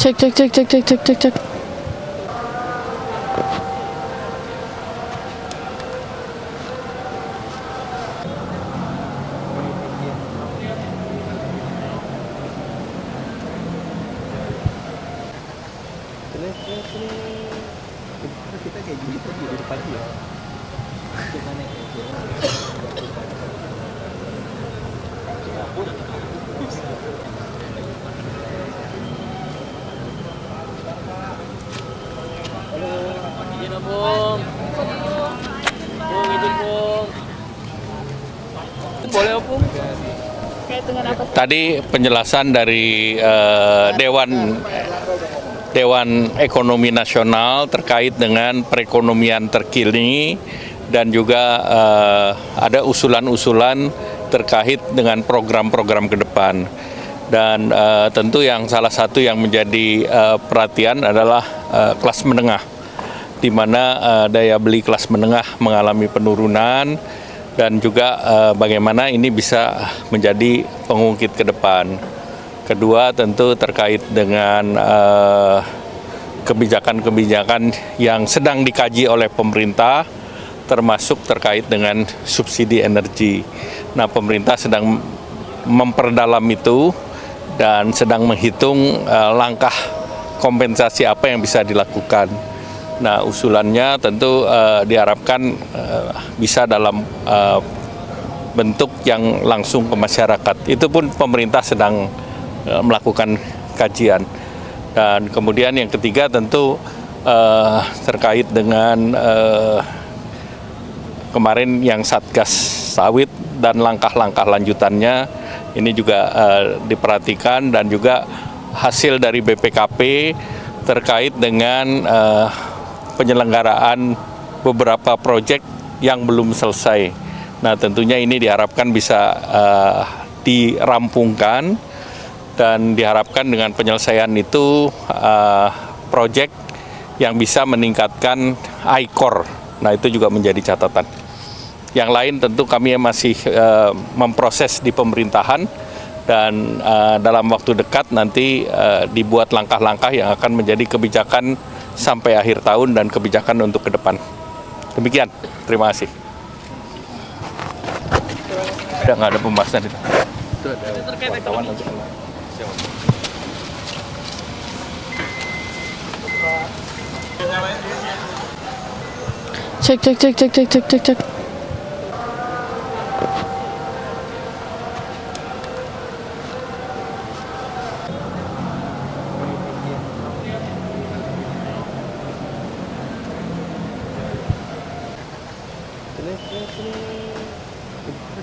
Cek cek cek cek cek cek cek cek. Kita kayak gini tuh di depan ya. Gimana Izin Bung. Bung, izin Bung. Boleh Bung? Kayak dengan apa? Tadi penjelasan dari Dewan Ekonomi Nasional terkait dengan perekonomian terkini dan juga ada usulan-usulan terkait dengan program-program ke depan. Dan tentu yang salah satu yang menjadi perhatian adalah kelas menengah, di mana daya beli kelas menengah mengalami penurunan dan juga bagaimana ini bisa menjadi pengungkit ke depan. Kedua tentu terkait dengan kebijakan-kebijakan yang sedang dikaji oleh pemerintah, termasuk terkait dengan subsidi energi. Nah, pemerintah sedang memperdalam itu dan sedang menghitung langkah kompensasi apa yang bisa dilakukan. Nah, usulannya tentu diharapkan bisa dalam bentuk yang langsung ke masyarakat. Itu pun pemerintah sedang melakukan kajian. Dan kemudian yang ketiga tentu terkait dengan kemarin yang Satgas Sawit dan langkah-langkah lanjutannya ini juga diperhatikan, dan juga hasil dari BPKP terkait dengan penyelenggaraan beberapa proyek yang belum selesai. Nah, tentunya ini diharapkan bisa dirampungkan, dan diharapkan dengan penyelesaian itu proyek yang bisa meningkatkan ICOR. Nah, itu juga menjadi catatan. Yang lain tentu kami masih memproses di pemerintahan, dan dalam waktu dekat nanti dibuat langkah-langkah yang akan menjadi kebijakan sampai akhir tahun dan kebijakan untuk ke depan. Demikian, terima kasih. Udah nggak ada pembahasan itu. Wartawan nanti. Cek cek cek cek cek cek cek cek.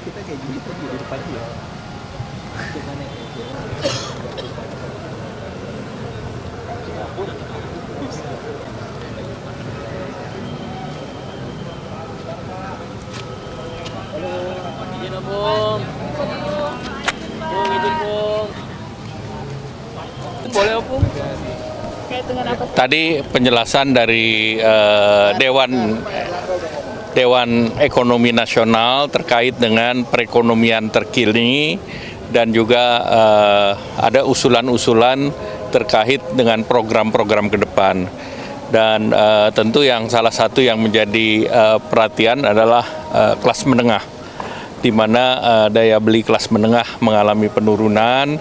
kita kayak gini tuh di depan ya. Gimana Izin Bung. Bung, izin Bung. Boleh Bung? Kayak dengan apa? Tadi penjelasan dari Dewan Ekonomi Nasional terkait dengan perekonomian terkini dan juga ada usulan-usulan terkait dengan program-program ke depan. Dan tentu yang salah satu yang menjadi perhatian adalah kelas menengah, di mana daya beli kelas menengah mengalami penurunan,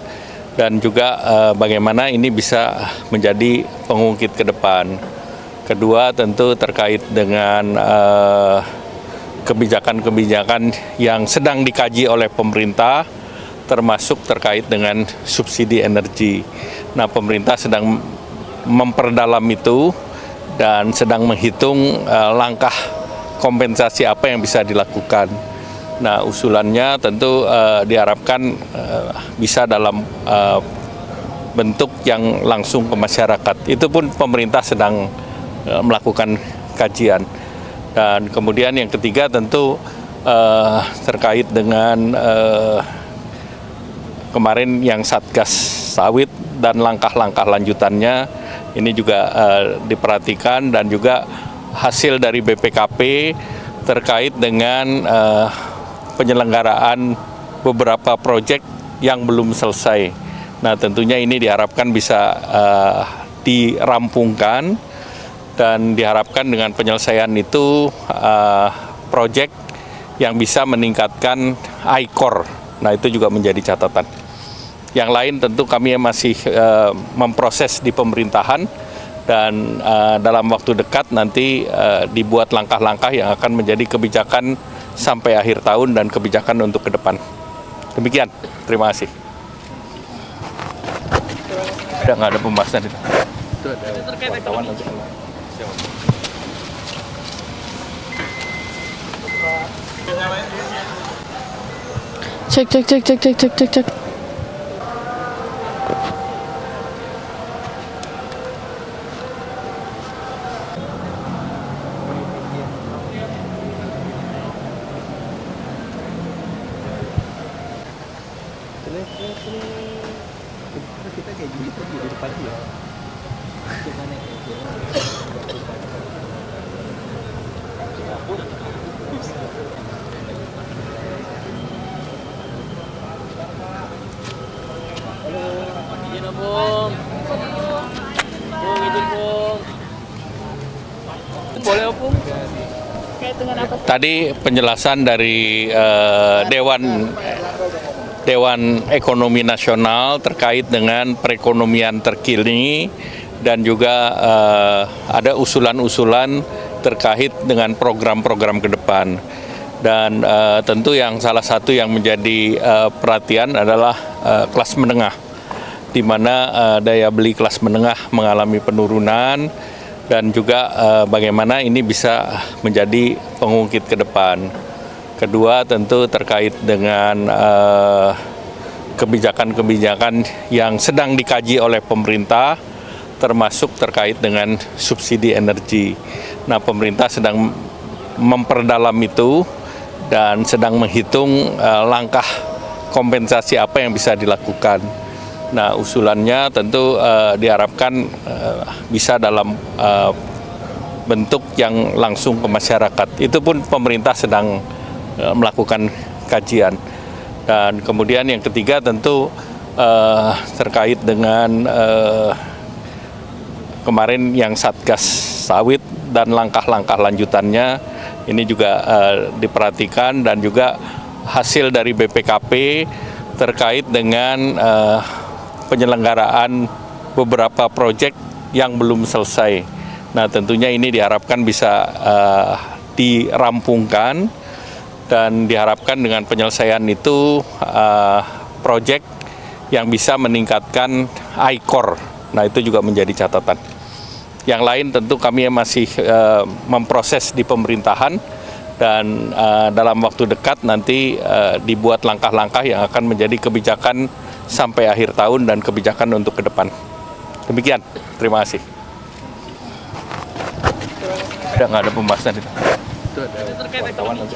dan juga bagaimana ini bisa menjadi pengungkit ke depan. Kedua tentu terkait dengan kebijakan-kebijakan yang sedang dikaji oleh pemerintah, termasuk terkait dengan subsidi energi. Nah, pemerintah sedang memperdalam itu dan sedang menghitung langkah kompensasi apa yang bisa dilakukan. Nah, usulannya tentu diharapkan bisa dalam bentuk yang langsung ke masyarakat. Itu pun pemerintah sedang melakukan kajian. Dan kemudian yang ketiga tentu terkait dengan kemarin yang Satgas Sawit dan langkah-langkah lanjutannya ini juga diperhatikan, dan juga hasil dari BPKP terkait dengan penyelenggaraan beberapa proyek yang belum selesai. Nah, tentunya ini diharapkan bisa dirampungkan dan diharapkan dengan penyelesaian itu proyek yang bisa meningkatkan I-Core. Nah, itu juga menjadi catatan. Yang lain tentu kami masih memproses di pemerintahan dan dalam waktu dekat nanti dibuat langkah-langkah yang akan menjadi kebijakan sampai akhir tahun dan kebijakan untuk ke depan. Demikian, terima kasih. Nggak ada pembahasan itu. Itu ada wartawan nanti. Cek. Terus kita kayak gini terus di depan dia. Gimana kayak gitu? Izin Bung. Bung, izin Bung. Boleh Bung? Terkait dengan apa? Tadi penjelasan dari Dewan Ekonomi Nasional terkait dengan perekonomian terkini dan juga ada usulan-usulan terkait dengan program-program ke depan. Dan tentu yang salah satu yang menjadi perhatian adalah kelas menengah, di mana daya beli kelas menengah mengalami penurunan dan juga bagaimana ini bisa menjadi pengungkit ke depan. Kedua tentu terkait dengan kebijakan-kebijakan yang sedang dikaji oleh pemerintah, termasuk terkait dengan subsidi energi. Nah, pemerintah sedang memperdalam itu dan sedang menghitung langkah kompensasi apa yang bisa dilakukan. Nah, usulannya tentu diharapkan bisa dalam bentuk yang langsung ke masyarakat. Itu pun pemerintah sedang melakukan kajian. Dan kemudian yang ketiga tentu terkait dengan kemarin yang Satgas Sawit dan langkah-langkah lanjutannya ini juga diperhatikan, dan juga hasil dari BPKP terkait dengan penyelenggaraan beberapa proyek yang belum selesai. Nah, tentunya ini diharapkan bisa dirampungkan dan diharapkan dengan penyelesaian itu proyek yang bisa meningkatkan I-Core. Nah, itu juga menjadi catatan. Yang lain tentu kami masih memproses di pemerintahan dan dalam waktu dekat nanti dibuat langkah-langkah yang akan menjadi kebijakan sampai akhir tahun dan kebijakan untuk ke depan. Demikian, terima kasih. Nggak ada pembahasan itu. Itu ada wartawan nanti.